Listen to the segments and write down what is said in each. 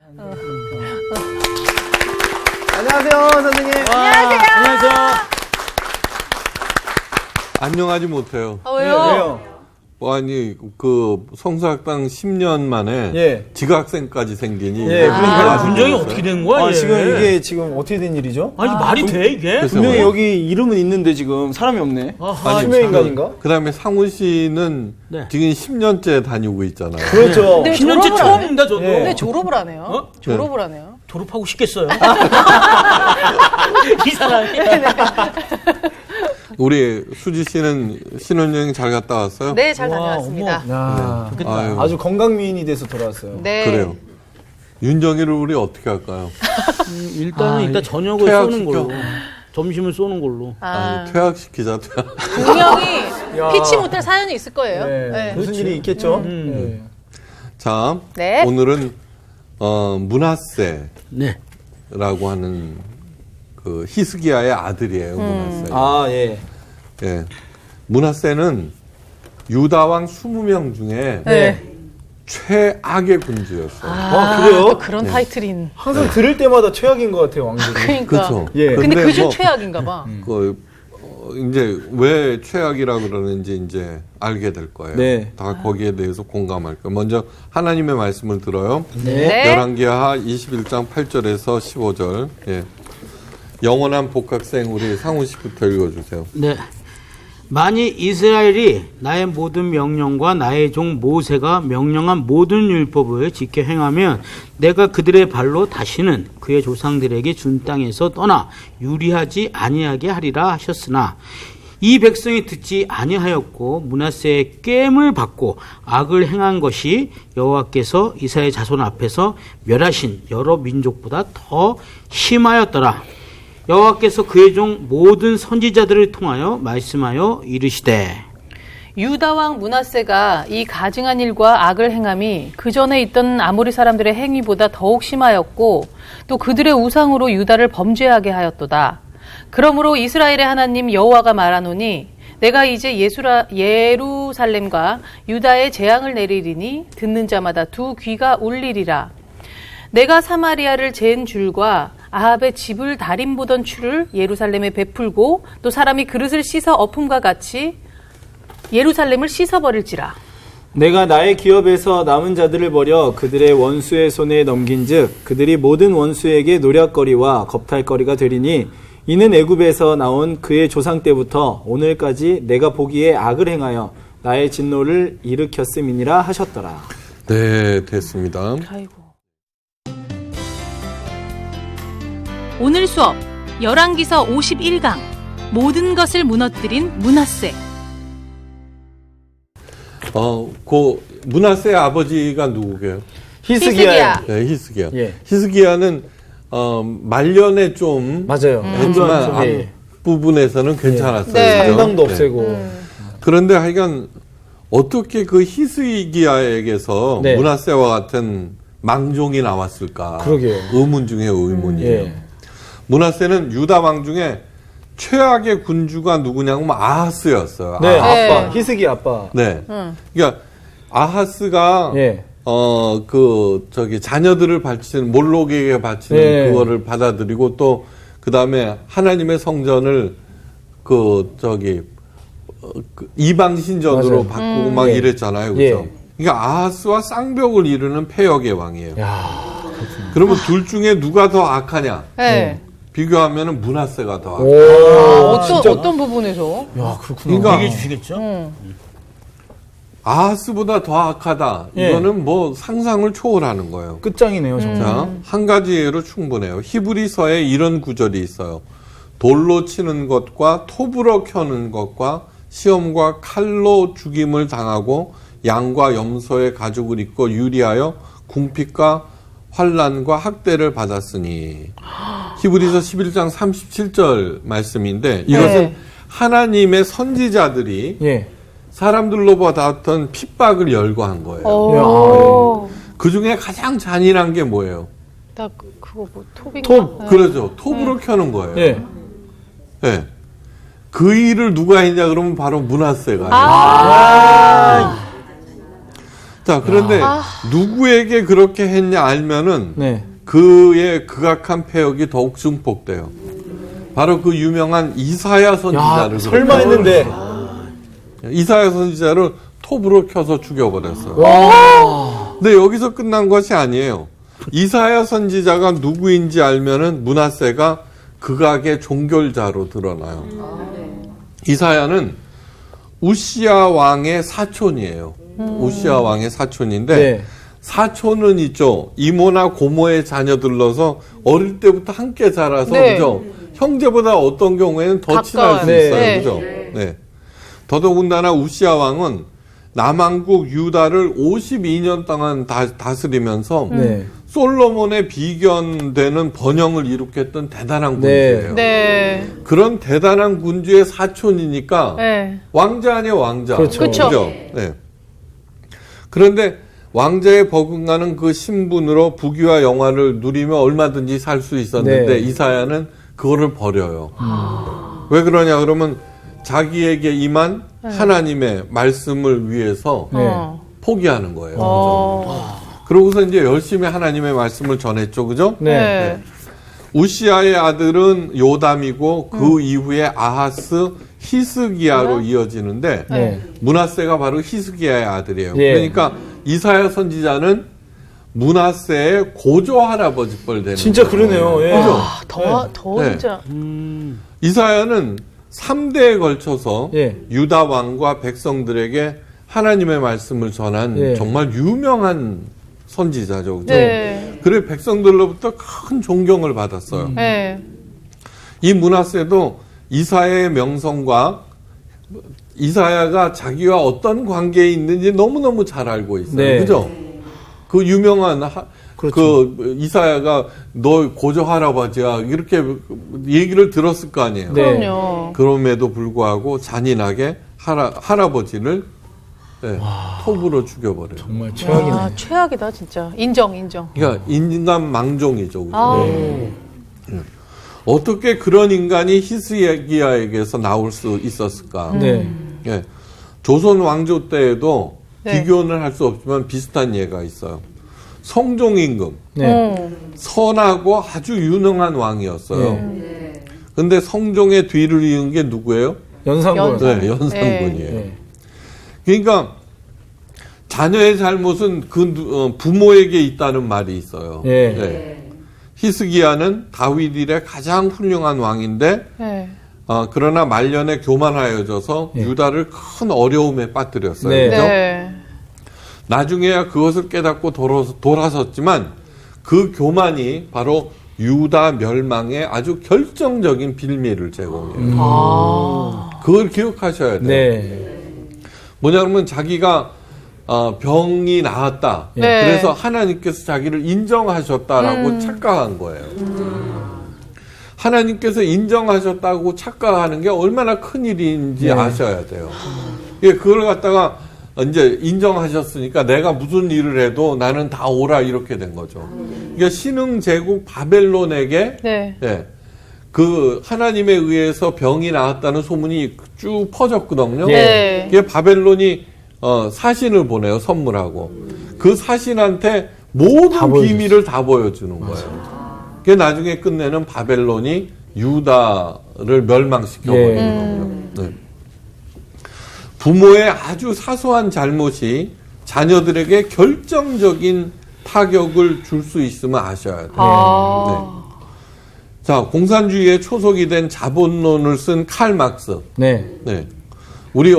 안녕하세요, 선생님. 안녕하세요. 안녕하지 못해요. 왜요? 아니 그 성서학당 10년 만에 예. 지각생까지 생기니. 그러니까 분정이 어떻게 된 거야? 지금 이게 지금 어떻게 된 일이죠? 아니 말이 돼 이게? 분명히 여기 이름은 있는데 지금 사람이 없네. 수명인간인가? 그다음에 상훈 씨는 네. 지금 10년째 다니고 있잖아요. 그렇죠. 네, 10년째 졸업을 처음입니다 저도. 예. 근데 졸업을 안 해요. 어? 졸업을 안 해요. 졸업하고 싶겠어요. 이 사람이. 우리 수지 씨는 신혼여행 잘 갔다 왔어요? 네, 잘 다녀왔습니다. 야, 아유, 아주 건강미인이 돼서 돌아왔어요. 네. 그래요. 윤정이를 우리 어떻게 할까요? 일단은 이따 저녁을 퇴학시켜. 쏘는 걸로. 점심을 쏘는 걸로. 아니, 퇴학시키자, 퇴학. 분명히 야. 피치 못할 사연이 있을 거예요. 네. 네. 무슨 일이 있겠죠? 네. 자, 네. 오늘은 문하세라고 네. 하는 그 히스기야의 아들이에요. 문하세. 아, 예. 예. 문하세는 유다 왕 20명 중에 네. 최악의 군주였어요. 그래요? 또 그런 타이틀인. 항상 들을 때마다 최악인 것 같아요, 왕들이. 그러니까. 그렇죠. 예. 근데 그중 뭐 최악인가 봐. 이제 왜 최악이라 그러는지 이제 알게 될 거예요. 네. 다 거기에 대해서 공감할 거예요. 먼저 하나님의 말씀을 들어요. 네. 열왕기하 21장 8절에서 15절. 예. 영원한 복학생 우리 상훈 씨부터 읽어주세요. 네. 만일 이스라엘이 나의 모든 명령과 나의 종 모세가 명령한 모든 율법을 지켜 행하면 내가 그들의 발로 다시는 그의 조상들에게 준 땅에서 떠나 유리하지 아니하게 하리라 하셨으나 이 백성이 듣지 아니하였고 므낫세의 깸을 받고 악을 행한 것이 여호와께서 이스라엘 자손 앞에서 멸하신 여러 민족보다 더 심하였더라. 여호와께서 그의 종 모든 선지자들을 통하여 말씀하여 이르시되 유다 왕 므낫세가 이 가증한 일과 악을 행함이 그 전에 있던 아모리 사람들의 행위보다 더욱 심하였고 또 그들의 우상으로 유다를 범죄하게 하였도다. 그러므로 이스라엘의 하나님 여호와가 말하노니 내가 이제 예루살렘과 유다에 재앙을 내리리니 듣는 자마다 두 귀가 울리리라. 내가 사마리아를 잰 줄과 아합의 집을 달인 보던 추를 예루살렘에 베풀고 또 사람이 그릇을 씻어 엎음과 같이 예루살렘을 씻어버릴지라. 내가 나의 기업에서 남은 자들을 버려 그들의 원수의 손에 넘긴즉 그들이 모든 원수에게 노략거리와 겁탈거리가 되리니 이는 애굽에서 나온 그의 조상 때부터 오늘까지 내가 보기에 악을 행하여 나의 진노를 일으켰음이니라 하셨더라. 네, 됐습니다. 아이고. 오늘 수업 열왕기서 51강 모든 것을 무너뜨린 므낫세. 그 문하세의 아버지가 누구게요? 히스기야. 네, 히스기야. 예. 히스기야는 말년에 좀 맞아요. 했지만 예. 앞부분에서는 괜찮았어요. 네. 그죠? 상당도 네. 없애고. 그런데 하여간 어떻게 그 히스기야에게서 네. 문하세와 같은 망종이 나왔을까? 그러게요. 의문 중에 의문이에요. 예. 문하세는 유다 왕 중에 최악의 군주가 누구냐면 아하스였어요. 네, 아하스. 아빠. 히스기 아빠. 네. 그러니까 아하스가 예. 자녀들을 바치는 몰록에게 바치는 네. 그거를 받아들이고 또 그다음에 하나님의 성전을 이방 신전으로 맞아요. 바꾸고 막 예. 이랬잖아요. 그죠? 예. 그러니까 아하스와 쌍벽을 이루는 패역의 왕이에요. 야. 그러면 둘 중에 누가 더 악하냐? 네. 비교하면은 문하세가 더 악해요. 오. 어떤 부분에서? 야, 그렇구나. 그러니까 얘기해 주시겠죠? 아하스보다 더 악하다. 예. 이거는 뭐 상상을 초월하는 거예요. 끝장이네요, 정말. 자, 한 가지 예로 충분해요. 히브리서에 이런 구절이 있어요. 돌로 치는 것과 톱으로 켜는 것과 시험과 칼로 죽임을 당하고 양과 염소의 가죽을 입고 유리하여 궁핍과 환난과 학대를 받았으니. 히브리서 11장 37절 말씀인데 이것은 네. 하나님의 선지자들이 예. 사람들로 받았던 핍박을 열거한 거예요. 오. 그 중에 가장 잔인한 게 뭐예요? 나 그거 뭐 톱인가? 톱. 네. 그러죠. 톱으로 켜는 거예요. 예. 네. 그 일을 누가 했냐 그러면 바로 문하세가 해요. 자, 그런데 누구에게 그렇게 했냐 알면은 네. 그의 극악한 폐역이 더욱 증폭돼요. 바로 그 유명한 이사야 야, 선지자를 설마 그렇게 했는데. 이사야 선지자를 톱으로 켜서 죽여버렸어요. 와. 근데 여기서 끝난 것이 아니에요. 이사야 선지자가 누구인지 알면은 므낫세가 극악의 종결자로 드러나요. 이사야는 우시야 왕의 사촌이에요. 우시야 왕의 사촌인데 네. 사촌은 있죠. 이모나 고모의 자녀들로서 어릴 때부터 함께 자라서 네. 그죠. 형제보다 어떤 경우에는 더 친할 수 네. 있어요. 네. 그죠. 네. 더더군다나 우시야 왕은 남왕국 유다를 52년 동안 다스리면서 네. 솔로몬의 비견되는 번영을 이룩했던 대단한 네. 군주예요. 네. 그런 대단한 군주의 사촌이니까 네. 왕자 아니에요, 왕자. 그렇죠. 그쵸. 네. 그런데 왕자의 버금가는 그 신분으로 부귀와 영화를 누리며 얼마든지 살 수 있었는데 네. 이사야는 그거를 버려요. 왜 그러냐 그러면 자기에게 임한 하나님의 말씀을 위해서 네. 포기하는 거예요. 어. 그러고서 이제 열심히 하나님의 말씀을 전했죠. 그죠? 네. 우시아의 아들은 요담이고 그 이후에 아하스 히스기야로 이어지는데 네. 므낫세가 바로 히스기야의 아들이에요. 예. 그러니까 이사야 선지자는 므낫세의 고조 할아버지 뻘 되는 진짜 거예요. 그러네요. 예. 아, 더 네. 진짜. 이사야는 3대에 걸쳐서 예. 유다 왕과 백성들에게 하나님의 말씀을 전한 예. 정말 유명한 선지자죠. 그죠? 네. 그래 백성들로부터 큰 존경을 받았어요. 네. 이 므낫세도 이사야의 명성과 이사야가 자기와 어떤 관계에 있는지 너무너무 잘 알고 있어요. 네. 그죠? 그 유명한 그렇죠. 그 이사야가 너 고조 할아버지야 이렇게 얘기를 들었을 거 아니에요. 네. 그럼요. 그럼에도 불구하고 잔인하게 할아버지를 네, 톱으로 죽여버려요. 정말 최악이네. 아, 최악이다, 진짜. 인정. 그러니까 인간 망종이죠. 그죠? 아. 어떻게 그런 인간이 히스기야에게서 나올 수 있었을까? 네. 예. 조선 왕조 때에도 네. 비교는 할 수 없지만 비슷한 예가 있어요. 성종임금, 네. 선하고 아주 유능한 왕이었어요. 근데 성종의 뒤를 이은 게 누구예요? 연산군. 네, 연산군이에요. 네. 그러니까 자녀의 잘못은 그 부모에게 있다는 말이 있어요. 예. 네. 히스기야는 다윗 이래 가장 훌륭한 왕인데 네. 그러나 말년에 교만하여져서 예. 유다를 큰 어려움에 빠뜨렸어요. 네. 그죠? 네. 나중에야 그것을 깨닫고 돌아섰지만 그 교만이 바로 유다 멸망의 아주 결정적인 빌미를 제공해요. 그걸 기억하셔야 돼요. 네. 뭐냐면 자기가 병이 나았다. 네. 그래서 하나님께서 자기를 인정하셨다라고 착각한 거예요. 하나님께서 인정하셨다고 착각하는 게 얼마나 큰 일인지 네. 아셔야 돼요. 예, 그걸 갖다가 이제 인정하셨으니까 내가 무슨 일을 해도 나는 다 오라 이렇게 된 거죠. 그러니까 신흥 제국 바벨론에게 네. 예, 그 하나님에 의해서 병이 나았다는 소문이 쭉 퍼졌거든요. 네. 이게 바벨론이 사신을 보내요, 선물하고. 그 사신한테 모든 비밀을 다 보여주는 거예요. 그게 나중에 끝내는 바벨론이 유다를 멸망시켜버리는 거예요. 네. 부모의 아주 사소한 잘못이 자녀들에게 결정적인 타격을 줄 수 있음을 아셔야 돼요. 아. 자, 공산주의의 초석이 된 자본론을 쓴 칼 막스. 네. 네. 우리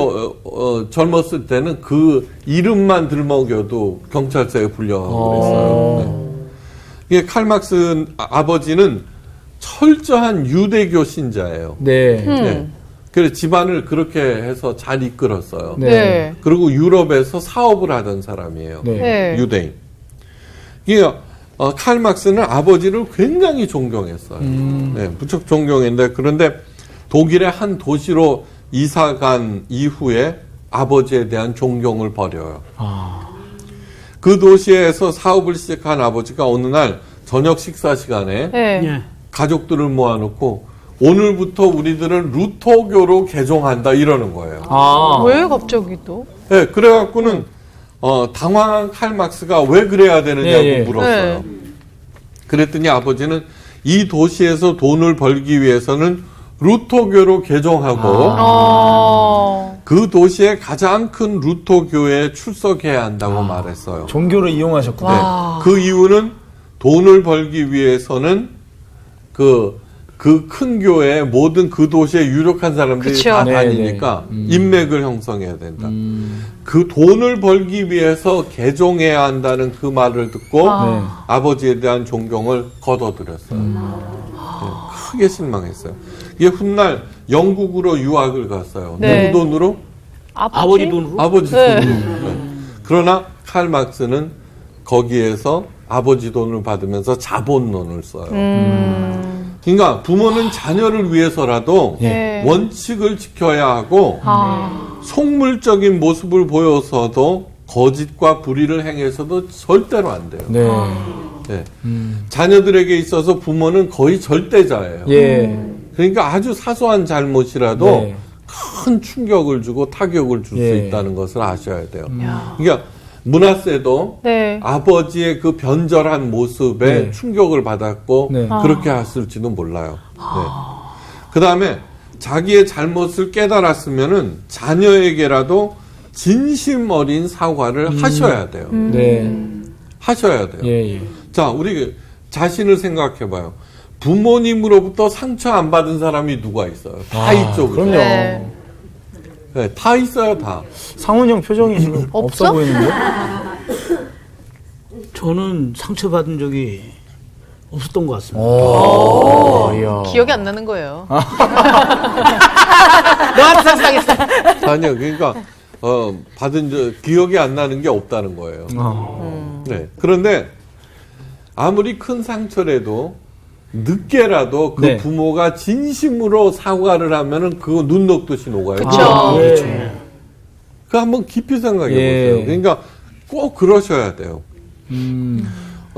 젊었을 때는 그 이름만 들먹여도 경찰서에 불려가고 그랬어요. 네. 이게 칼 막스 아버지는 철저한 유대교 신자예요. 네. 네. 그래서 집안을 그렇게 해서 잘 이끌었어요. 네. 네. 그리고 유럽에서 사업을 하던 사람이에요. 네. 네. 유대인. 이게 칼 막스는 아버지를 굉장히 존경했어요. 네, 무척 존경했는데 그런데 독일의 한 도시로 이사 간 이후에 아버지에 대한 존경을 버려요. 그 도시에서 사업을 시작한 아버지가 어느 날 저녁 식사 시간에 네. 예. 가족들을 모아놓고 오늘부터 우리들은 루터교로 개종한다 이러는 거예요. 아. 왜 갑자기 또? 네, 그래갖고는 당황한 칼 막스가 왜 그래야 되느냐고 예, 예. 물었어요. 그랬더니 아버지는 이 도시에서 돈을 벌기 위해서는 루터교로 개종하고 그 도시의 가장 큰 루터교회에 출석해야 한다고 말했어요. 종교를 이용하셨구나. 네. 그 이유는 돈을 벌기 위해서는 그 큰 교회에 모든 그 도시의 유력한 사람들이 그쵸. 다 네, 다니니까 인맥을 형성해야 된다. 그 돈을 벌기 위해서 개종해야 한다는 그 말을 듣고 네. 아버지에 대한 존경을 거둬들였어요. 네, 크게 실망했어요. 이게 훗날 영국으로 유학을 갔어요. 네. 누구 돈으로? 아버지 돈으로? 아버지 네. 돈으로. 네. 그러나 칼 막스는 거기에서 아버지 돈을 받으면서 자본론을 써요. 그러니까 부모는 자녀를 위해서라도 네. 원칙을 지켜야 하고 속물적인 모습을 보여서도 거짓과 불의를 행해서도 절대로 안 돼요. 네. 네. 자녀들에게 있어서 부모는 거의 절대자예요. 예. 그러니까 아주 사소한 잘못이라도 네. 큰 충격을 주고 타격을 줄 수 예. 있다는 것을 아셔야 돼요. 그러니까 문하세도 네. 아버지의 그 변절한 모습에 네. 충격을 받았고 네. 그렇게 했을지도 몰라요. 네. 그 다음에 자기의 잘못을 깨달았으면은 자녀에게라도 진심 어린 사과를 하셔야 돼요. 네. 하셔야 돼요. 예, 예. 자, 우리 자신을 생각해봐요. 부모님으로부터 상처 안 받은 사람이 누가 있어요? 다 있죠. 그죠? 그럼요. 네. 네, 다 있어요, 다. 상훈 형 표정이 지금 없어? 없어 보이는데? 저는 상처받은 적이 없었던 것 같습니다. 이야. 기억이 안 나는 거예요. 너한테 상상했어. 아니요, 그러니까, 받은 기억이 안 나는 게 없다는 거예요. 네. 그런데, 아무리 큰 상처라도, 늦게라도 그 네. 부모가 진심으로 사과를 하면은 그거 눈 녹듯이 녹아요. 그쵸. 예. 그 한번 깊이 생각해 예. 보세요. 그러니까 꼭 그러셔야 돼요.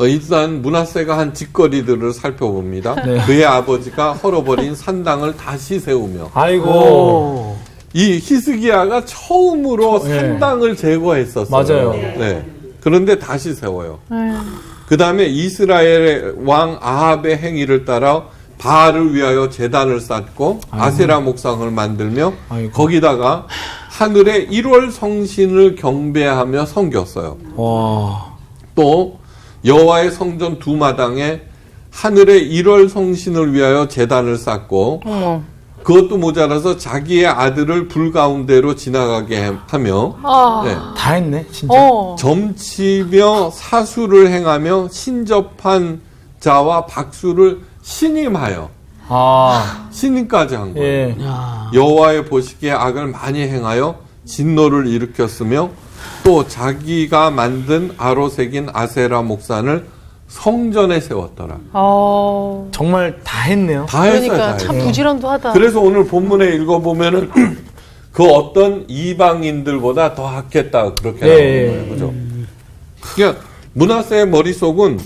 일단 문하세가 한 짓거리들을 살펴봅니다. 네. 그의 아버지가 헐어버린 산당을 다시 세우며 아이고. 이 히스기야가 처음으로 예. 산당을 제거했었어요. 맞아요. 네. 그런데 다시 세워요. 그 다음에 이스라엘의 왕 아합의 행위를 따라 바알을 위하여 제단을 쌓고 아세라 목상을 만들며 아이고. 거기다가 하늘의 1월 성신을 경배하며 섬겼어요. 와. 또 여호와의 성전 두 마당에 하늘의 1월 성신을 위하여 제단을 쌓고 어머. 그것도 모자라서 자기의 아들을 불 가운데로 지나가게 하며 네. 다 했네, 진짜. 점치며 사수를 행하며 신접한 자와 박수를 신임하여 신임까지 한 거예요. 예. 여호와의 보시기에 악을 많이 행하여 진노를 일으켰으며 또 자기가 만든 아로 새긴 아세라 목산을 성전에 세웠더라. 정말 다 했네요. 다 했어요. 그러니까 다 참 했어요. 부지런도하다. 그래서 오늘 본문에 읽어보면은 그 어떤 이방인들보다 더 악했다 그렇게 예, 나오는 거예요. 그죠? 그러니까 문하세의 머릿속은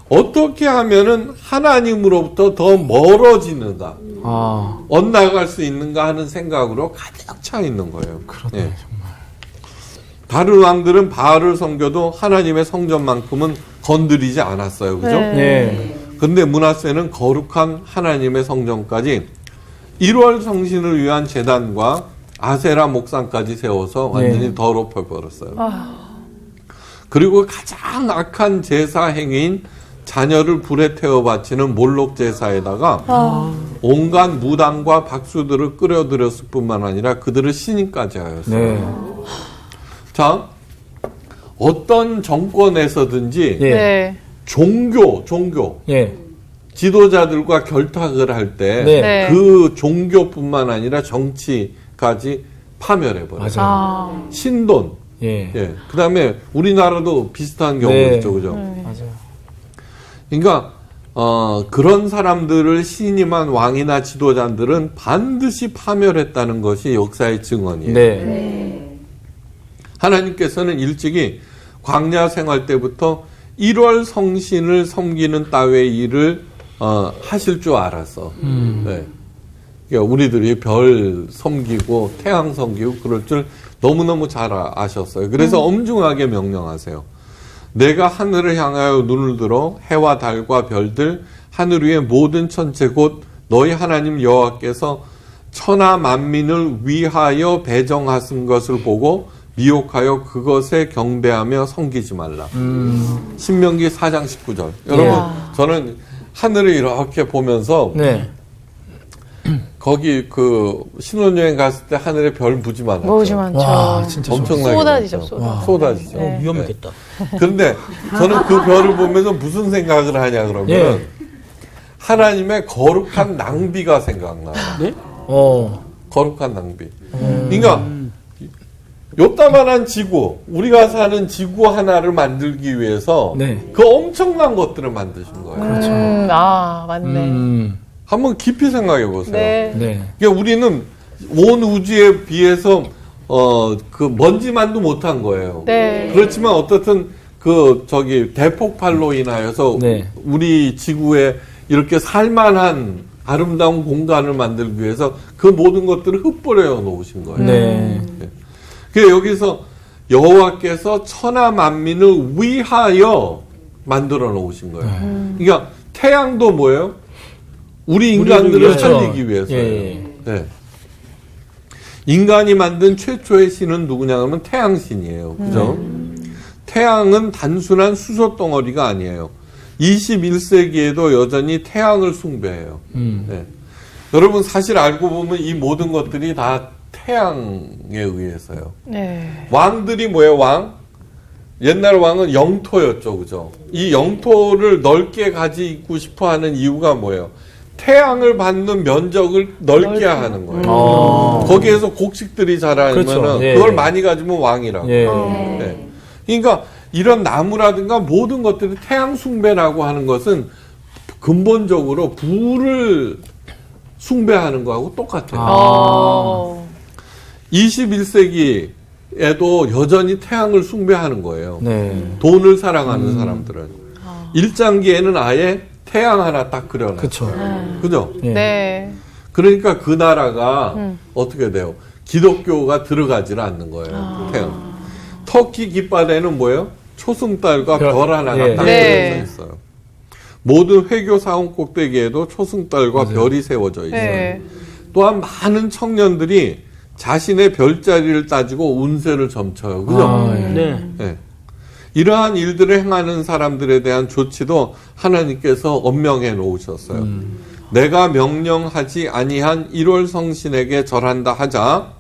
어떻게 하면은 하나님으로부터 더 멀어지는가, 엇나갈 수 있는가 하는 생각으로 가득 차 있는 거예요. 그렇네, 예. 다른 왕들은 바알을 섬겨도 하나님의 성전만큼은 건드리지 않았어요. 그죠? 네. 근데 문하세는 거룩한 하나님의 성전까지 1월 성신을 위한 제단과 아세라 목상까지 세워서 완전히 더럽혀 버렸어요. 그리고 가장 악한 제사 행위인 자녀를 불에 태워 바치는 몰록 제사에다가 온갖 무당과 박수들을 끌어들였을 뿐만 아니라 그들을 신임까지 하였어요. 네. 자, 어떤 정권에서든지 예. 네. 종교 예. 지도자들과 결탁을 할 때 네. 그 종교뿐만 아니라 정치까지 파멸해버려요. 맞아요. 신돈. 예. 예. 그 다음에 우리나라도 비슷한 경우 네. 있죠. 그죠? 맞아요. 그러니까, 그런 사람들을 신임한 왕이나 지도자들은 반드시 파멸했다는 것이 역사의 증언이에요. 네. 하나님께서는 일찍이 광야 생활 때부터 1월 성신을 섬기는 따위의 일을 하실 줄 알았어. 네. 그러니까 우리들이 별 섬기고 태양 섬기고 그럴 줄 너무너무 잘 아셨어요. 그래서 엄중하게 명령하세요. 내가 하늘을 향하여 눈을 들어 해와 달과 별들 하늘 위의 모든 천체 곧 너희 하나님 여호와께서 천하 만민을 위하여 배정하신 것을 보고 미혹하여 그것에 경배하며 섬기지 말라. 신명기 4장 19절. 여러분, 저는 하늘을 이렇게 보면서 네. 거기 그 신혼여행 갔을 때 하늘에 별 보지 많았죠. 보지 많죠. 와, 진짜 엄청나게 쏟아지죠, 많죠. 쏟아지죠. 네. 위험했겠다. 그런데 저는 그 별을 보면서 무슨 생각을 하냐 그러면 예. 하나님의 거룩한 낭비가 생각나요. 네? 거룩한 낭비. 그러니까 요따만한 지구, 우리가 사는 지구 하나를 만들기 위해서 네. 그 엄청난 것들을 만드신 거예요. 맞네. 한번 깊이 생각해 보세요. 네. 네. 그러니까 우리는 온 우주에 비해서 그 먼지만도 못한 거예요. 네. 그렇지만 어떻든 그 저기 대폭발로 인하여서 네. 우리 지구에 이렇게 살만한 아름다운 공간을 만들기 위해서 그 모든 것들을 흩뿌려 놓으신 거예요. 네. 그래서 여기서 여호와께서 천하 만민을 위하여 만들어 놓으신 거예요. 그러니까 태양도 뭐예요? 우리 인간들을 그렇죠. 살리기 위해서예요. 예. 네. 인간이 만든 최초의 신은 누구냐 하면 태양신이에요. 그죠? 태양은 단순한 수소 덩어리가 아니에요. 21세기에도 여전히 태양을 숭배해요. 네. 여러분 사실 알고 보면 이 모든 것들이 다 태양에 의해서요. 네. 왕들이 뭐예요? 왕? 옛날 왕은 영토였죠. 그죠? 이 영토를 넓게 가지고 싶어 하는 이유가 뭐예요? 태양을 받는 면적을 넓게 하는 거예요. 거기에서 곡식들이 자라면은 그렇죠. 예. 그걸 많이 가지면 왕이라고. 예. 네. 그러니까 이런 나무라든가 모든 것들이 태양 숭배라고 하는 것은 근본적으로 불을 숭배하는 거하고 똑같아요. 21세기에도 여전히 태양을 숭배하는 거예요. 네. 돈을 사랑하는 사람들은. 일장기에는 아예 태양 하나 딱 그려놨어요. 그쵸. 그죠? 예. 네. 그러니까 그 나라가 어떻게 돼요? 기독교가 들어가지를 않는 거예요. 태양. 터키 깃발에는 뭐예요? 초승달과 별 하나가 예. 딱 네. 그려져 있어요. 모든 회교 사원 꼭대기에도 초승달과 별이 세워져 있어요. 네. 또한 많은 청년들이 자신의 별자리를 따지고 운세를 점쳐요. 그죠? 네. 네. 이러한 일들을 행하는 사람들에 대한 조치도 하나님께서 엄명해 놓으셨어요. 내가 명령하지 아니한 1월 성신에게 절한다 하자.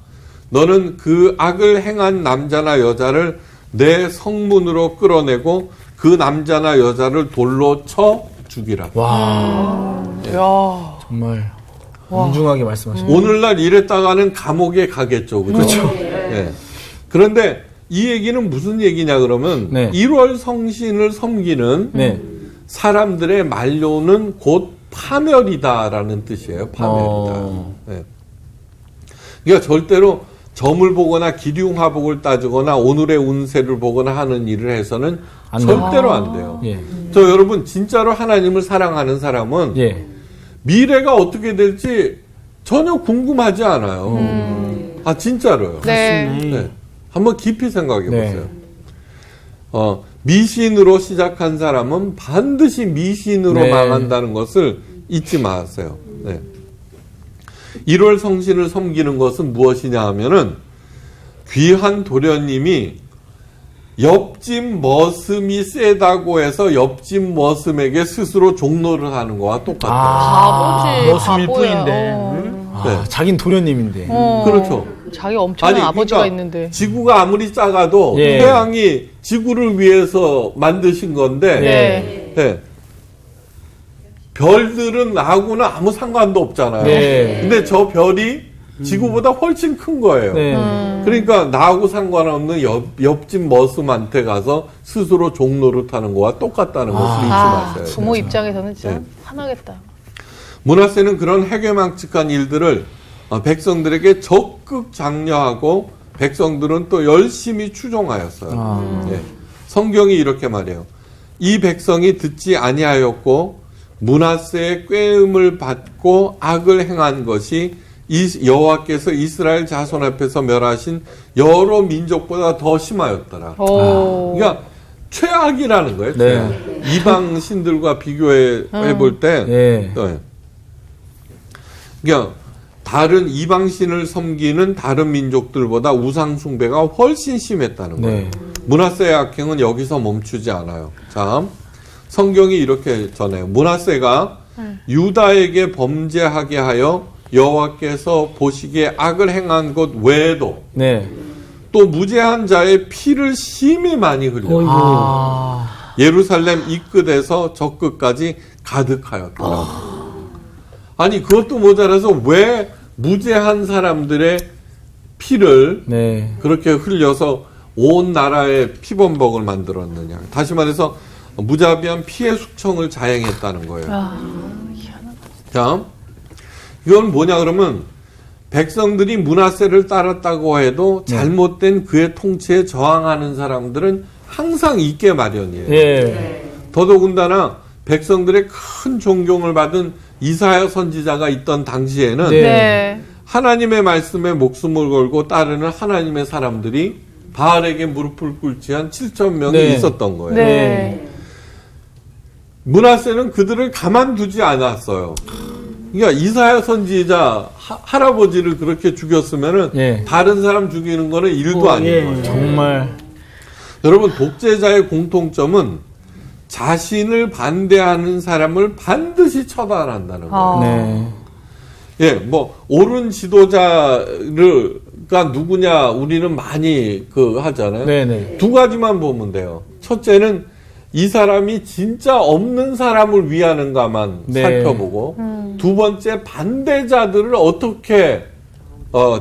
너는 그 악을 행한 남자나 여자를 내 성문으로 끌어내고 그 남자나 여자를 돌로 쳐 죽이라. 와, 야. 정말 엄중하게 말씀하시네요. 오늘날 이랬다가는 감옥에 가겠죠. 그죠? 네. 그런데 이 얘기는 무슨 얘기냐 그러면 네. 1월 성신을 섬기는 네. 사람들의 만료는 곧 파멸이다라는 뜻이에요. 파멸이다. 네. 그러니까 절대로 점을 보거나 기륭화복을 따지거나 오늘의 운세를 보거나 하는 일을 해서는 절대로 안 돼요. 예. 저 여러분 진짜로 하나님을 사랑하는 사람은 예. 미래가 어떻게 될지 전혀 궁금하지 않아요. 아 진짜로요. 네. 네. 한번 깊이 생각해 네. 보세요. 미신으로 시작한 사람은 반드시 미신으로 네. 망한다는 것을 잊지 마세요. 네. 1월 성신을 섬기는 것은 무엇이냐 하면은 귀한 도련님이 옆집 머슴이 세다고 해서 옆집 머슴에게 스스로 종노를 하는 거와 똑같아요. 바보지. 머슴일 바보야. 뿐인데. 네. 자긴 도련님인데. 그렇죠. 자기 엄청난 아버지가 그러니까 있는데. 지구가 아무리 작아도 예. 태양이 지구를 위해서 만드신 건데 네. 네. 별들은 나하고는 아무 상관도 없잖아요. 네. 근데 저 별이 지구보다 훨씬 큰 거예요. 네. 그러니까 나하고 상관없는 옆집 머슴한테 가서 스스로 종노릇하는 거와 똑같다는 것을 잊지 마세요. 부모 입장에서는 진짜 네. 화나겠다. 므낫세는 그런 해괴망측한 일들을 백성들에게 적극 장려하고 백성들은 또 열심히 추종하였어요. 예. 성경이 이렇게 말해요. 이 백성이 듣지 아니하였고 므낫세의 꾀음을 받고 악을 행한 것이 여호와께서 이스라엘 자손 앞에서 멸하신 여러 민족보다 더 심하였더라. 그러니까 최악이라는 거예요. 최악. 이방 신들과 비교해 볼 때, 그러니까 다른 이방 신을 섬기는 다른 민족들보다 우상 숭배가 훨씬 심했다는 거예요. 므낫세의 악행은 여기서 멈추지 않아요. 자, 성경이 이렇게 전해요. 므낫세가 유다에게 범죄하게 하여 여호와께서 보시기에 악을 행한 것 외에도 또 무죄한 자의 피를 심히 많이 흘려 예루살렘 이 끝에서 저 끝까지 가득하였더라. 아니 그것도 모자라서 왜 무죄한 사람들의 피를 그렇게 흘려서 온 나라에 피범벅을 만들었느냐. 다시 말해서 무자비한 피해 숙청을 자행했다는 거예요. 자, 이건 뭐냐 그러면 백성들이 므낫세를 따랐다고 해도 잘못된 그의 통치에 저항하는 사람들은 항상 있게 마련이에요. 더더군다나 백성들의 큰 존경을 받은 이사야 선지자가 있던 당시에는 하나님의 말씀에 목숨을 걸고 따르는 하나님의 사람들이 바알에게 무릎을 꿇지 한 7천 명이 있었던 거예요. 므낫세는 그들을 가만두지 않았어요. 그러니까 이사야 선지자 할아버지를 그렇게 죽였으면은 다른 사람 죽이는 거는 일도 아닌 거예요. 정말. 여러분 독재자의 공통점은 자신을 반대하는 사람을 반드시 처단한다는 거예요. 뭐 옳은 지도자가 누구냐 우리는 많이 하잖아요. 두 가지만 보면 돼요. 첫째는 이 사람이 진짜 없는 사람을 위하는가만 살펴보고 두 번째 반대자들을 어떻게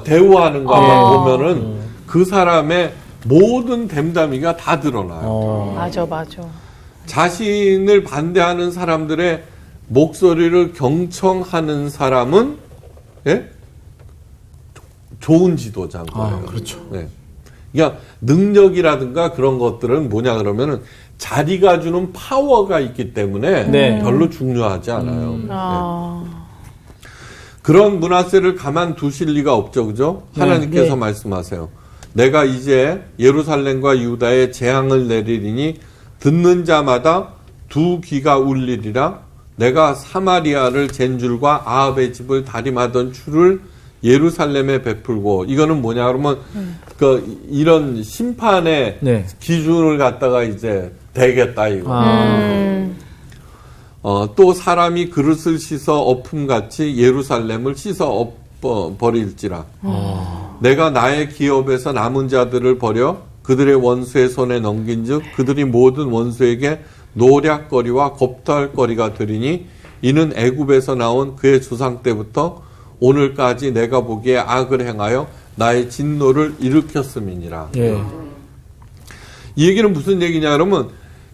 대우하는가만 보면은 그 사람의 모든 댐담이가 다 드러나요. 맞아. 자신을 반대하는 사람들의 목소리를 경청하는 사람은 좋은 지도자인 거예요. 그렇죠. 그러니까 능력이라든가 그런 것들은 뭐냐 그러면은 자리가 주는 파워가 있기 때문에 별로 중요하지 않아요. 그런 므낫세를 가만두실 리가 없죠. 그죠? 하나님께서 말씀하세요. 내가 이제 예루살렘과 유다에 재앙을 내리리니 듣는 자마다 두 귀가 울리리라. 내가 사마리아를 잰 줄과 아합의 집을 다림하던 줄을 예루살렘에 베풀고. 이거는 뭐냐 그러면 이런 심판의 기준을 갖다가 이제 대겠다 이거. 또 사람이 그릇을 씻어 엎음같이 예루살렘을 씻어 버릴지라. 내가 나의 기업에서 남은 자들을 버려 그들의 원수의 손에 넘긴즉 그들이 모든 원수에게 노략거리와 겁탈거리가 되리니 이는 애굽에서 나온 그의 조상 때부터 오늘까지 내가 보기에 악을 행하여 나의 진노를 일으켰음이니라. 이 얘기는 무슨 얘기냐 그러면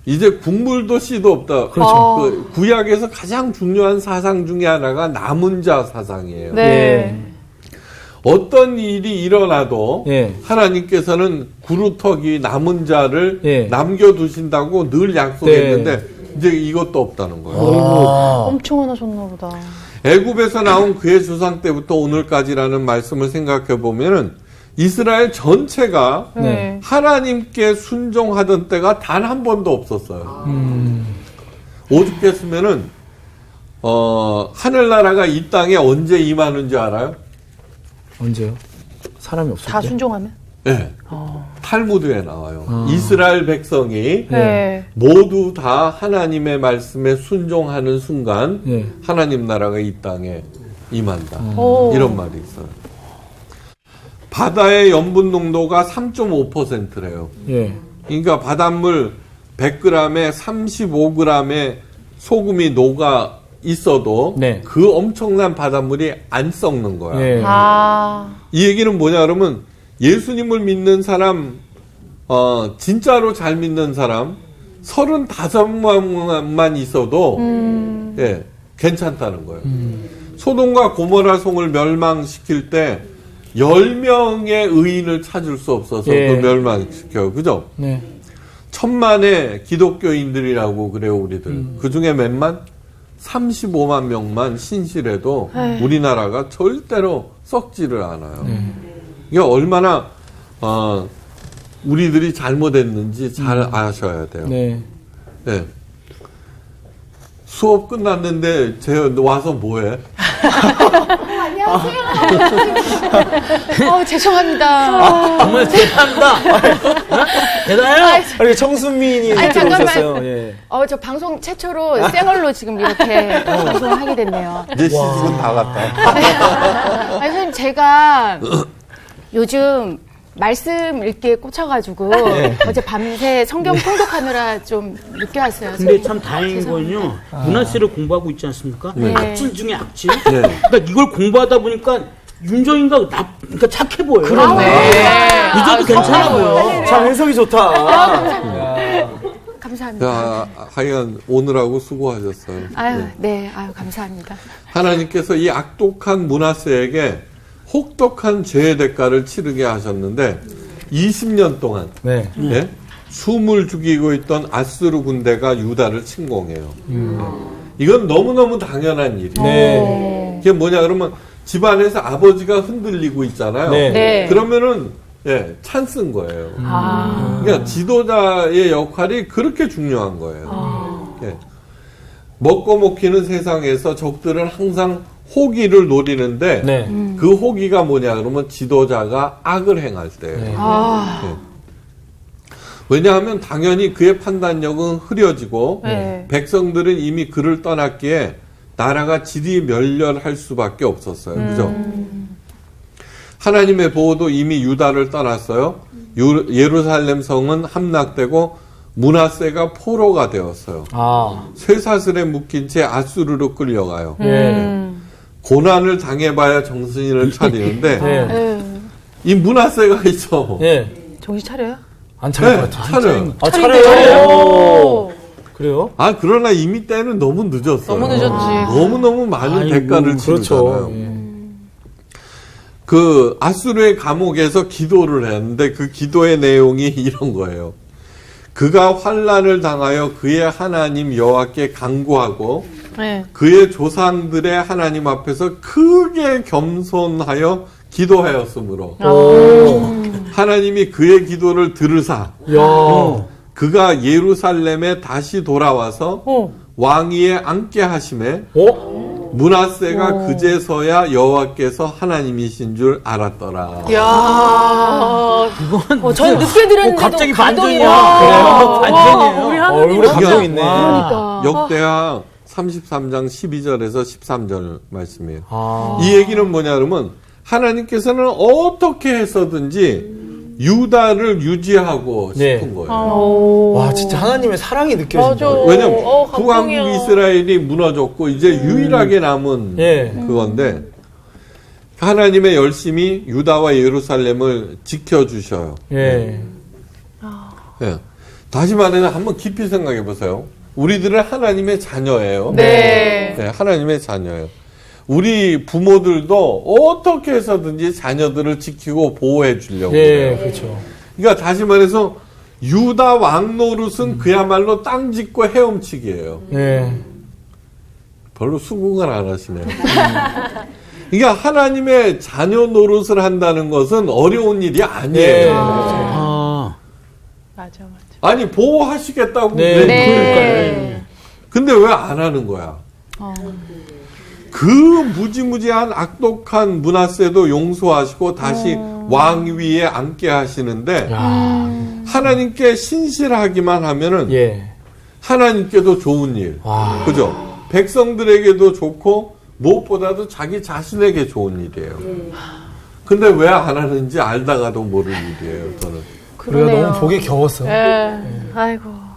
이제 국물도 씨도 없다. 그렇죠. 구약에서 가장 중요한 사상 중에 하나가 남은 자 사상이에요. 어떤 일이 일어나도 하나님께서는 구루터기 남은 자를 남겨두신다고 늘 약속했는데 이제 이것도 없다는 거예요. 엄청 많아졌나 보다. 애굽에서 나온 그의 조상 때부터 오늘까지라는 말씀을 생각해 보면은 이스라엘 전체가 하나님께 순종하던 때가 단 한 번도 없었어요. 오죽했으면은 하늘나라가 이 땅에 언제 임하는지 알아요? 언제요? 사람이 없을 다 때? 순종하면? 탈무드에 나와요. 이스라엘 백성이 모두 다 하나님의 말씀에 순종하는 순간 하나님 나라가 이 땅에 임한다. 이런 말이 있어요. 바다의 염분 농도가 3.5%래요. 그러니까 바닷물 100g에 35g의 소금이 녹아 있어도 그 엄청난 바닷물이 안 썩는 거야. 이 얘기는 뭐냐 그러면 예수님을 믿는 사람, 진짜로 잘 믿는 사람 35만만 있어도 괜찮다는 거예요. 소돔과 고모라 성을 멸망시킬 때 10명의 의인을 찾을 수 없어서 그 멸망시켜요. 그죠? 1000만의 기독교인들이라고 그래요, 우리들. 그 중에 몇만? 35만 명만 신실해도 우리나라가 절대로 썩지를 않아요. 이게 얼마나 우리들이 잘못했는지 잘 아셔야 돼요. 네. 네. 수업 끝났는데 너 와서 뭐해? 죄송합니다. 정말 대단하다. 대단해요. 아니 청순민이 아니, 들어오셨어요. 예. 저 방송 최초로 생얼로 지금 이렇게 방송을 하게 됐네요. 이제 시집은 다 갔다. 아니, 선생님, 제가 요즘 말씀 읽기에 꽂혀가지고 어제 밤새 성경 통독하느라 좀 늦게 왔어요. 근데 선생님. 참 다행인 건요. 문화세를 공부하고 있지 않습니까? 네. 악질 중에 악질. 그러니까 이걸 공부하다 보니까 윤정인가 그러니까 착해 보여요. 그렇네. 늦어도 괜찮아 보여. 참 해석이 좋다. 감사합니다. 야, 하여간 오늘하고 수고하셨어요. 감사합니다. 하나님께서 이 악독한 문하세에게 혹독한 죄의 대가를 치르게 하셨는데 20년 동안 네. 예? 숨을 죽이고 있던 아수르 군대가 유다를 침공해요. 이건 너무너무 당연한 일이에요. 네. 이게 뭐냐 그러면 집안에서 아버지가 흔들리고 있잖아요. 네. 네. 그러면은 찬스인 거예요. 그러니까 지도자의 역할이 그렇게 중요한 거예요. 예. 먹고 먹히는 세상에서 적들은 항상 호기를 노리는데 네. 그 호기가 뭐냐 그러면 지도자가 악을 행할 때예요. 네. 예. 왜냐하면 당연히 그의 판단력은 흐려지고 네. 백성들은 이미 그를 떠났기에 나라가 질이 멸렬할 수밖에 없었어요. 그죠? 하나님의 보호도 이미 유다를 떠났어요. 예루살렘 성은 함락되고 문하세가 포로가 되었어요. 쇠사슬에 묶인 채 아수르로 끌려가요. 고난을 당해봐야 정신을 차리는데 네. 이 문하세가 있어. 예. 정신 차려요? 안 차릴 네, 것 같아요. 차려요. 차려요. 그래요? 그러나 이미 때는 너무 늦었어요. 너무 늦었지. 너무너무 많은 대가를 치르잖아요. 그렇죠. 예. 그 아수르의 감옥에서 기도를 했는데 그 기도의 내용이 이런 거예요. 그가 환난을 당하여 그의 하나님 여호와께 간구하고 네. 그의 조상들의 하나님 앞에서 크게 겸손하여 기도하였으므로 하나님이 그의 기도를 들으사 그가 예루살렘에 다시 돌아와서 왕위에 앉게 하심에 문하세가 그제서야 여호와께서 하나님이신 줄 알았더라. 야, 전 늦게 들었는데도 갑자기 감동이에요. 반전이야. 그래요? 반전이에요. 우리 하나님 얼굴에 감정 있네. 그러니까. 역대하 33장 12절에서 13절 말씀이에요. 이 얘기는 뭐냐 그러면 하나님께서는 어떻게 해서든지 유다를 유지하고 네. 싶은 거예요. 와, 진짜 하나님의 사랑이 느껴진다. 맞아. 왜냐면 감동이야. 북왕국 이스라엘이 무너졌고 이제 유일하게 남은 예. 그건데 하나님의 열심히 유다와 예루살렘을 지켜주셔요. 예. 예. 다시 말해서 한번 깊이 생각해 보세요. 우리들은 하나님의 자녀예요. 네. 네, 하나님의 자녀예요. 우리 부모들도 어떻게 해서든지 자녀들을 지키고 보호해 주려고 예, 해요. 그렇죠. 그러니까 다시 말해서 유다 왕 노릇은 그야말로 땅 짓고 헤엄치기예요. 예. 별로 수긍을 안 하시네요. 그러니까 하나님의 자녀 노릇을 한다는 것은 어려운 일이 아니에요. 맞아. 아니 보호하시겠다고 네. 그러니까요. 근데 왜 안 하는 거야? 그 무지무지한 악독한 문하세도 용서하시고 다시 왕위에 앉게 하시는데 하나님께 신실하기만 하면은 예. 하나님께도 좋은 일, 와. 그죠? 백성들에게도 좋고 무엇보다도 자기 자신에게 좋은 일이에요. 근데 왜 안 하는지 알다가도 모를 일이에요. 저는. 우리가 너무 보기 겨웠어. 아이고.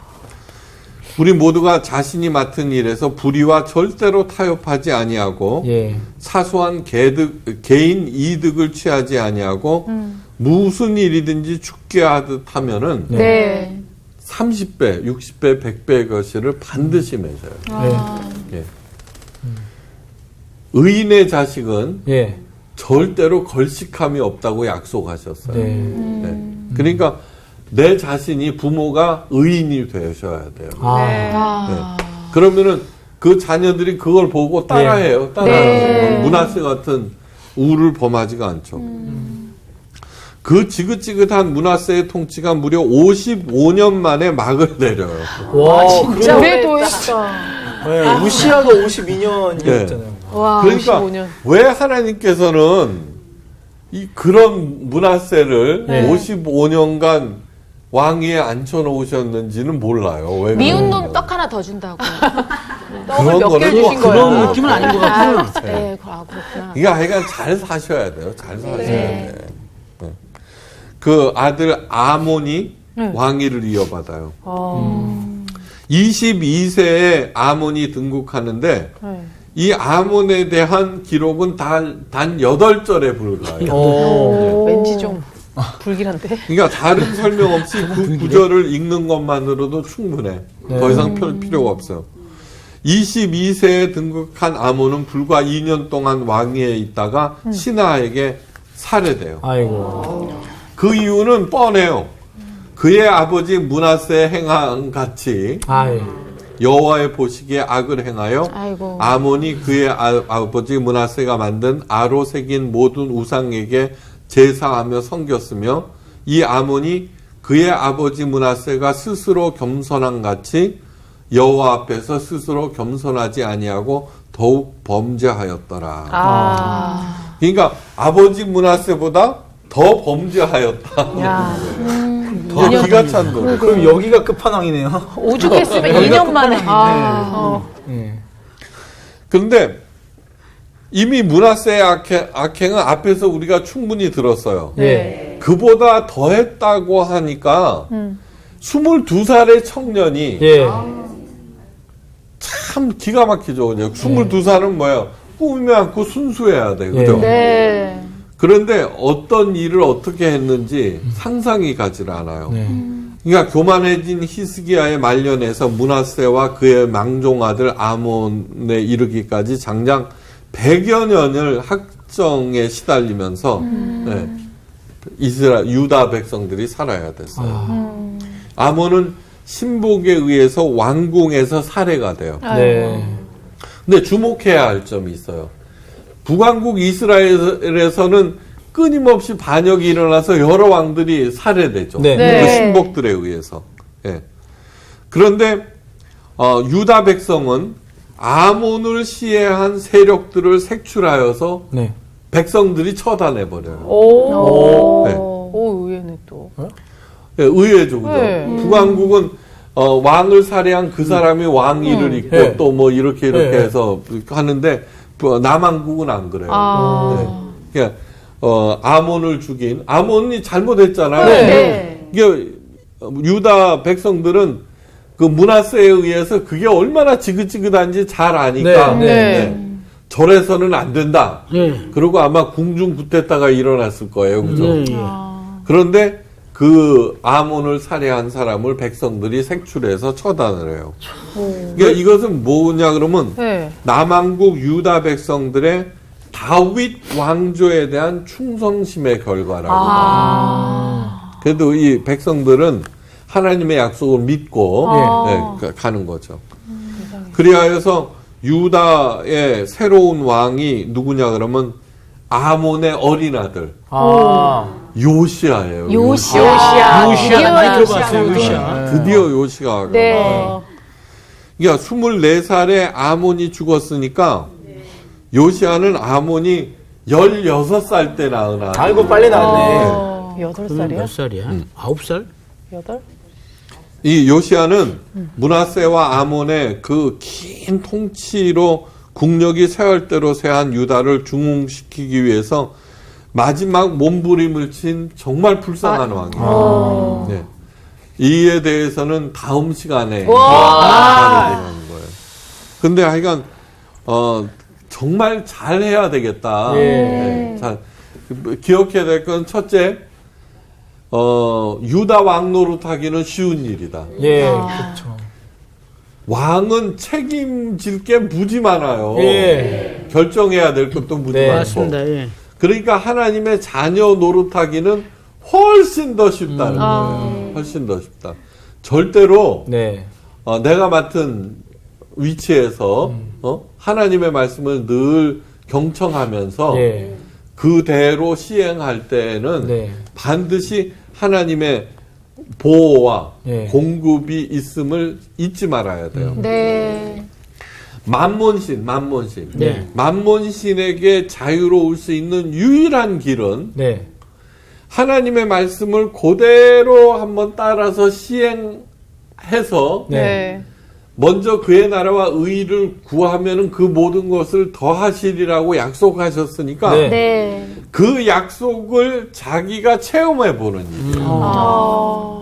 우리 모두가 자신이 맡은 일에서 불의와 절대로 타협하지 아니하고 예. 사소한 개인 이득을 취하지 아니하고 무슨 일이든지 죽게 하듯 하면은 네. 30배, 60배, 100배의 것을 반드시 맺어요. 예. 의인의 자식은 예. 절대로 걸식함이 없다고 약속하셨어요. 네. 네. 그러니까 내 자신이 부모가 의인이 되셔야 돼요. 아. 네. 그러면은 그 자녀들이 그걸 보고 따라해요. 따라해요. 므낫세 같은 우를 범하지가 않죠. 그 지긋지긋한 므낫세의 통치가 무려 55년 만에 막을 내려요. 와, 진짜 오래도 했어. 네, 우시아가 52년이었잖아요. 와, 그러니까 55년. 왜 하나님께서는 그런 므낫세를 55년간 왕위에 앉혀놓으셨는지는 몰라요. 왜 미운 그런지. 놈 떡 하나 더 준다고. 그런 거는 뭐 그런 느낌은 아닌 것 같고요. 네, 그렇구나. 이게 하여간 잘 사셔야 돼요. 잘 사셔야 돼. 네. 그 아들 아몬이 왕위를 이어받아요. 22세에 아몬이 등극하는데 이 아몬에 대한 기록은 단 8절에 불과해요. 왠지 좀 불길한데. 그러니까 다른 설명 없이 그 구절을 읽는 것만으로도 충분해. 더 이상 필요가 없어요. 22세에 등극한 아몬은 불과 2년 동안 왕위에 있다가 신하에게 살해돼요. 아이고. 그 이유는 뻔해요. 그의 아버지 므낫세 행한 같이 아이. 여호와의 보시기에 악을 행하여 아이고. 아몬이 그의 아버지 므낫세가 만든 아로 새긴 모든 우상에게 제사하며 섬겼으며 이 아몬이 그의 아버지 므낫세가 스스로 겸손한 같이 여호와 앞에서 스스로 겸손하지 아니하고 더욱 범죄하였더라. 그러니까 아버지 므낫세보다 더 범죄하였다. 더 기가 찬 노래. 그럼 여기가 끝판왕이네요. 오죽했으면 2년 만에. 네. 그런데 이미 므낫세의 악행은 앞에서 우리가 충분히 들었어요. 네. 그보다 더했다고 하니까 22살의 청년이 예. 참 기가 막히죠. 그죠? 22살은 뭐야? 꿈이 많고 순수해야 돼. 그죠? 네. 그런데 어떤 일을 어떻게 했는지 상상이 가지를 않아요. 네. 그러니까 교만해진 히스기야의 말년에서 므낫세와 그의 망종아들 아몬에 이르기까지 장장 100여 년을 학정에 시달리면서 네, 유다 백성들이 살아야 됐어요. 아몬은 신복에 의해서 왕궁에서 살해가 돼요. 네. 근데 주목해야 할 점이 있어요. 북왕국 이스라엘에서는 끊임없이 반역이 일어나서 여러 왕들이 살해되죠. 네. 네. 그 신복들에 의해서. 예. 그런데 유다 백성은 아몬을 시해한 세력들을 색출하여서 네. 백성들이 처단해 버려요. 오. 네. 오, 의외네 또. 예, 의외죠, 그죠? 네. 북왕국은 왕을 살해한 그 사람이 왕위를 잇고 네. 또 뭐 이렇게 네. 해서 하는데 남왕국은 안 그래요. 네. 그러니까 아몬을 죽인 아몬이 잘못했잖아요. 네. 이게 유다 백성들은 그 므낫세에 의해서 그게 얼마나 지긋지긋한지 잘 아니까 네. 네. 절에서는 안 된다. 네. 그리고 아마 궁중 구태타가 일어났을 거예요, 그죠? 네. 그런데 그 아몬을 살해한 사람을 백성들이 색출해서 처단을 해요. 그러니까 이것은 뭐냐 그러면 네. 남왕국 유다 백성들의 다윗 왕조에 대한 충성심의 결과라고. 그래도 이 백성들은 하나님의 약속을 믿고 네, 가는 거죠. 그리하여서 유다의 새로운 왕이 누구냐 그러면 아몬의 어린 아들 요시아예요. 요시아. 요시아 많이 드디어 들어봤어요. 요시아. 드디어 요시아가. 네. 그러니까 24살에 아몬이 죽었으니까 요시아는 아몬이 16살 때 낳은 아들. 아이고 빨리 나왔네. 8살이야? 몇 살이야? 9살? 8? 이 요시아는 므낫세와 아몬의 그 긴 통치로 국력이 쇠할대로 쇠한 유다를 중흥시키기 위해서 마지막 몸부림을 친 정말 불쌍한 왕이에요. 네. 이에 대해서는 다음 시간에 다루는 거예요. 근데 하여간 정말 잘해야 되겠다. 네. 자, 기억해야 될 건 첫째, 유다 왕 노릇하기는 쉬운 일이다. 예, 그렇죠. 왕은 책임질 게 무지 많아요. 예. 결정해야 될 것도 무지 네, 많고. 맞습니다. 예. 그러니까 하나님의 자녀 노릇하기는 훨씬 더 쉽다는 거예요. 훨씬 더 쉽다. 절대로 네. 내가 맡은 위치에서 하나님의 말씀을 늘 경청하면서 예. 그대로 시행할 때에는 네. 반드시 하나님의 보호와 예. 공급이 있음을 잊지 말아야 돼요. 네. 만몬신. 네. 만몬신에게 자유로울 수 있는 유일한 길은 네. 하나님의 말씀을 그대로 한번 따라서 시행해서 네. 먼저 그의 나라와 의를 구하면은 그 모든 것을 더하시리라고 약속하셨으니까 네. 네. 그 약속을 자기가 체험해 보는 일이에요.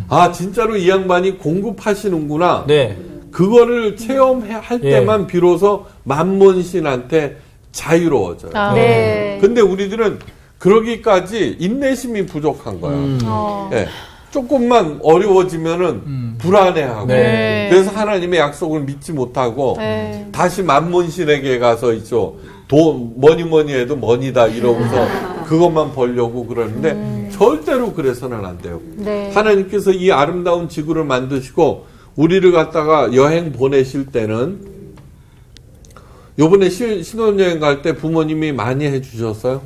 아, 진짜로 이 양반이 공급하시는구나. 네. 그거를 체험할 예. 때만 비로소 만몬신한테 자유로워져요. 네. 근데 우리들은 그러기까지 인내심이 부족한 거야. 예. 조금만 어려워지면은 불안해하고 네. 그래서 하나님의 약속을 믿지 못하고 네. 다시 만몬신에게 가서 있죠. 돈 뭐니 해도 머니다 이러면서 그것만 벌려고 그러는데 절대로 그래서는 안 돼요. 네. 하나님께서 이 아름다운 지구를 만드시고 우리를 갖다가 여행 보내실 때는 요번에 신혼여행 갈 때 부모님이 많이 해주셨어요?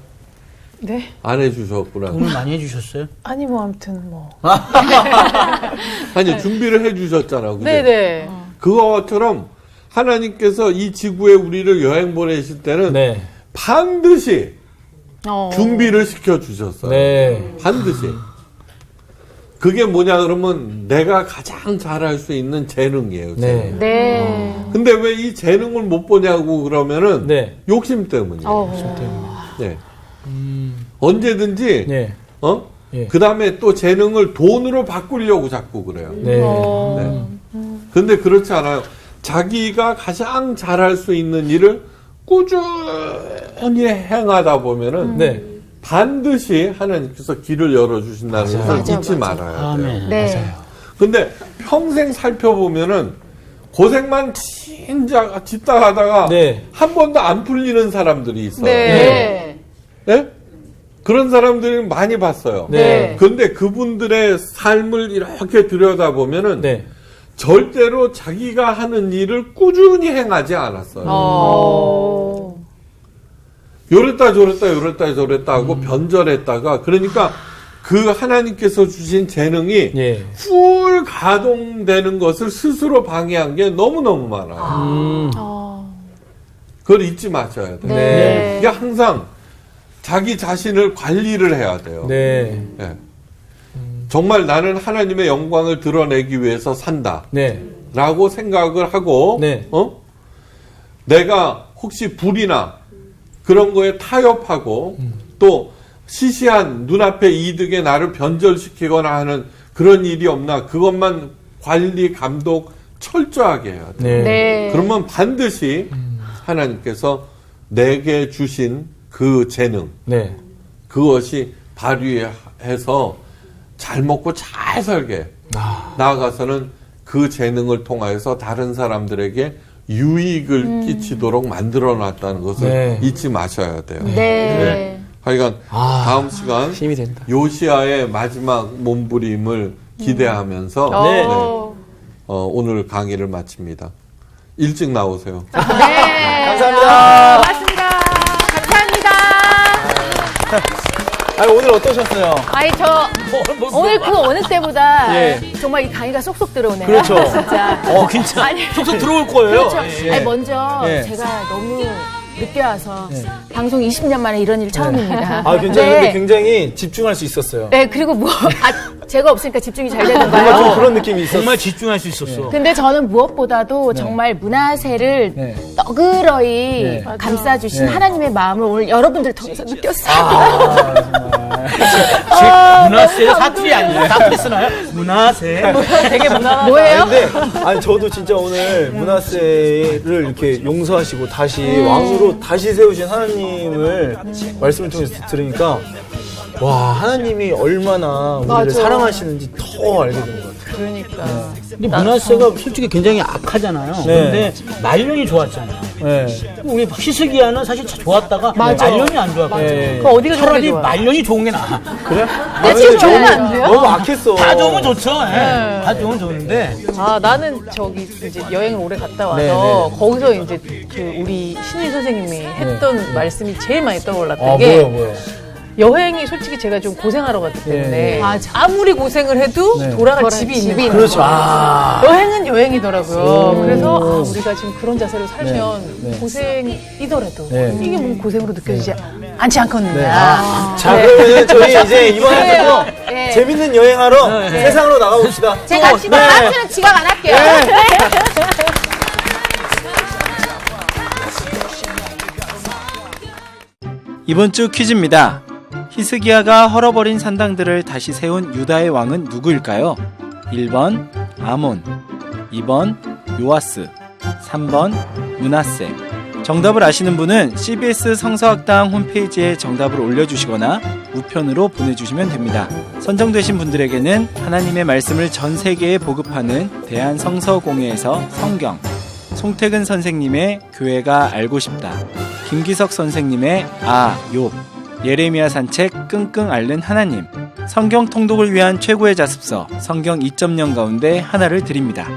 네. 안 해주셨구나. 도움을 많이 해주셨어요? 아니 뭐 아무튼 뭐. 아니 준비를 해주셨잖아. 그죠? 네네. 그것처럼 하나님께서 이 지구에 우리를 여행 보내실 때는 네. 반드시 어. 준비를 시켜주셨어요. 네. 반드시. 그게 뭐냐 그러면 내가 가장 잘할 수 있는 재능이에요. 재능. 네. 네. 근데 왜 이 재능을 못 보냐고 그러면은 네. 욕심 때문이에요. 어. 네. 언제든지 네. 예. 그 다음에 또 재능을 돈으로 바꾸려고 자꾸 그래요. 네. 근데 그렇지 않아요. 자기가 가장 잘할 수 있는 일을 꾸준히 행하다 보면은 네. 반드시 하나님께서 길을 열어주신다는 것을 맞아, 잊지 맞아. 말아야 돼요. 아멘. 네. 근데 평생 살펴보면은 고생만 진짜 짓다 가다가 네. 한 번도 안 풀리는 사람들이 있어요. 네. 네? 그런 사람들이 많이 봤어요. 네. 근데 그분들의 삶을 이렇게 들여다보면은 네. 절대로 자기가 하는 일을 꾸준히 행하지 않았어요. 요랬다 저랬다 하고 변절했다가 그러니까 그 하나님께서 주신 재능이 예. 풀 가동되는 것을 스스로 방해한 게 너무너무 많아요. 그걸 잊지 마셔야 돼요. 네. 이게 항상 자기 자신을 관리를 해야 돼요. 네. 예. 정말 나는 하나님의 영광을 드러내기 위해서 산다. 네. 라고 생각을 하고, 네. 내가 혹시 불이나 그런 거에 타협하고, 또 시시한 눈앞의 이득에 나를 변절시키거나 하는 그런 일이 없나, 그것만 관리, 감독 철저하게 해야 돼요. 네. 네. 그러면 반드시 하나님께서 내게 주신 그 재능, 네. 그것이 발휘해서 잘 먹고 잘 살게 나아가서는 그 재능을 통하여서 다른 사람들에게 유익을 끼치도록 만들어놨다는 것을 네. 잊지 마셔야 돼요. 네. 하여간 다음 시간 힘이 된다. 요시아의 마지막 몸부림을 기대하면서 네. 오늘 강의를 마칩니다. 일찍 나오세요. 네. 감사합니다. 고맙습니다. 감사합니다. 아니, 오늘 어떠셨어요? 아니, 오늘 그 어느 때보다 예. 정말 이 강의가 쏙쏙 들어오네요. 그렇죠. 진짜. 진짜. 아니, 쏙쏙 들어올 거예요. 그렇죠. 예. 아니, 먼저 예. 제가 너무 늦게 와서 방송 20년 만에 이런 일 처음입니다. 아, 근데 굉장히 집중할 수 있었어요. 네, 그리고 제가 없으니까 집중이 잘 되는 뭔가 좀 거예요. 그런 느낌이 있었어요. 정말 집중할 수 있었어. 근데 저는 무엇보다도 정말 문화세를 네. 너그러이 네. 감싸주신 네. 하나님의 마음을 오늘 여러분들 통해서 느꼈어요. 문화세 사투리 아니에요? 사투리 쓰나요? 문화세. 되게 뭐예요? 근데 아니 저도 진짜 오늘 문하세를 이렇게 용서하시고 다시 왕으로 다시 세우신 하나님을 말씀을 통해서 들으니까 와 하나님이 얼마나 우리를 맞아. 사랑하시는지 더 알게 된 것 같아요. 그러니까. 근데 문하세가 솔직히 굉장히 악하잖아요. 네. 근데 말년이 좋았잖아요. 네. 우리 히스기야는 사실 좋았다가 맞아. 말년이 안 좋았거든. 네. 그 어디가 좋은 게 차라리 좋아요? 말년이 좋은 게 나아. 그래? 지금 좋으면 안 돼요? 너무 악했어. 다 좋으면 좋죠. 예. 다 좋으면 좋은데. 아, 나는 저기 이제 여행을 오래 갔다 와서 네, 거기서 이제 그 우리 신인 선생님이 했던 말씀이 제일 많이 떠올랐던 아, 게 뭐요? 여행이 솔직히 제가 좀 고생하러 갔기 때문에 네. 아무리 고생을 해도 네. 돌아갈 집이 있는 거예요. 그렇죠. 아. 여행은 여행이더라고요. 그래서 우리가 지금 그런 자세로 살면 네. 네. 고생이더라도 네. 이게 뭐 고생으로 느껴지지 않지 않거든요. 네. 자, 그러면 저희 이제 이번에 그래요. 또 네. 재밌는 여행하러 세상으로 나가봅시다. 제가 지금 다음주는 지각 안 할게요. 이번 주 퀴즈입니다. 히스기야가 헐어버린 산당들을 다시 세운 유다의 왕은 누구일까요? 1번 아몬, 2번 요아스, 3번 므낫세. 정답을 아시는 분은 CBS 성서학당 홈페이지에 정답을 올려주시거나 우편으로 보내주시면 됩니다. 선정되신 분들에게는 하나님의 말씀을 전 세계에 보급하는 대한성서공회에서 성경, 송태근 선생님의 교회가 알고 싶다, 김기석 선생님의 욥, 예레미야 산책 끙끙 앓는 하나님, 성경 통독을 위한 최고의 자습서 성경 2.0 가운데 하나를 드립니다.